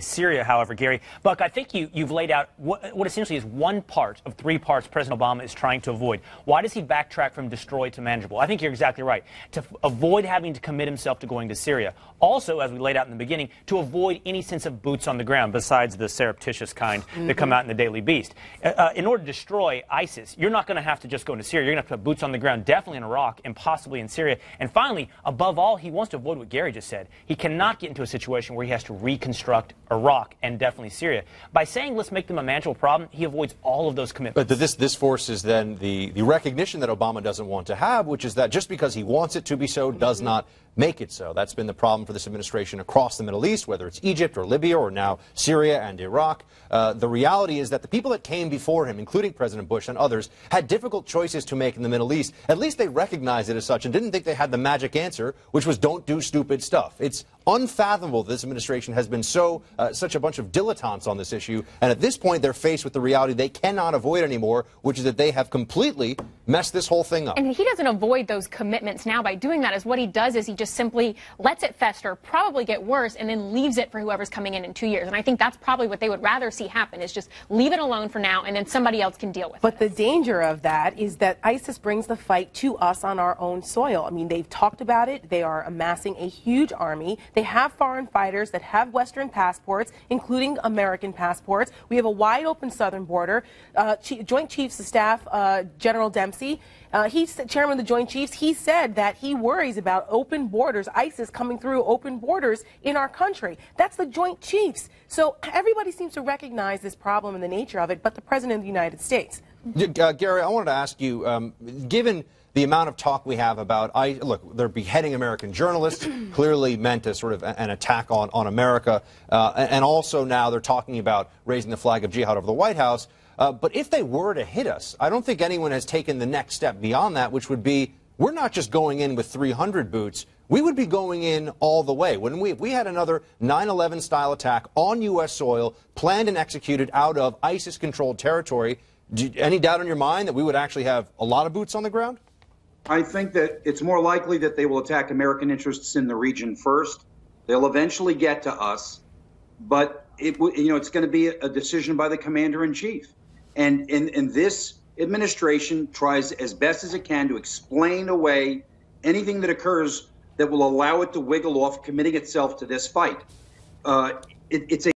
Syria, however, Gary. Buck, I think you've laid out what essentially is one part of three parts President Obama is trying to avoid. Why does he backtrack from destroy to manageable? I think you're exactly right. To avoid having to commit himself to going to Syria. Also, as we laid out in the beginning, to avoid any sense of boots on the ground, besides the surreptitious kind that come out in the Daily Beast. In order to destroy ISIS, you're not going to have to just go into Syria. You're going to have to put boots on the ground, definitely in Iraq and possibly in Syria. And finally, above all, he wants to avoid what Gary just said. He cannot get into a situation where he has to reconstruct Iraq and definitely Syria. By saying let's make them a manageable problem, he avoids all of those commitments. But this forces then the recognition that Obama doesn't want to have, which is that just because he wants it to be so does not make it so. That's been the problem for this administration across the Middle East, whether it's Egypt or Libya or now Syria and Iraq. The reality is that the people that came before him, including President Bush and others, had difficult choices to make in the Middle East. At least they recognized it as such and didn't think they had the magic answer, which was don't do stupid stuff. It's unfathomable this administration has been such a bunch of dilettantes on this issue, and at this point they're faced with the reality they cannot avoid anymore, which is that they have completely messed this whole thing up. And he doesn't avoid those commitments now by doing that. Is what he does is he just simply lets it fester, probably get worse, and then leaves it for whoever's coming in 2 years. And I think that's probably what they would rather see happen, is just leave it alone for now, and then somebody else can deal with it. But the danger of that is that ISIS brings the fight to us on our own soil. I mean, they've talked about it. They are amassing a huge army. They have foreign fighters that have Western passports, including American passports. We have a wide open southern border. Joint Chiefs of Staff General Dempsey, he's chairman of the Joint Chiefs. He said that he worries about open borders, ISIS coming through open borders in our country. That's the Joint Chiefs. So everybody seems to recognize this problem and the nature of it, but the President of the United States. Gary, I wanted to ask you, given the amount of talk we have about, look, they're beheading American journalists, clearly meant as sort of an attack on America, and also now they're talking about raising the flag of jihad over the White House. But if they were to hit us, I don't think anyone has taken the next step beyond that, which would be, we're not just going in with 300 boots, we would be going in all the way. If we had another 9/11 style attack on U.S. soil, planned and executed out of ISIS-controlled territory, any doubt in your mind that we would actually have a lot of boots on the ground? I think that it's more likely that they will attack American interests in the region first. They'll eventually get to us, but it's going to be a decision by the commander-in-chief. And this administration tries as best as it can to explain away anything that occurs that will allow it to wiggle off committing itself to this fight. It's a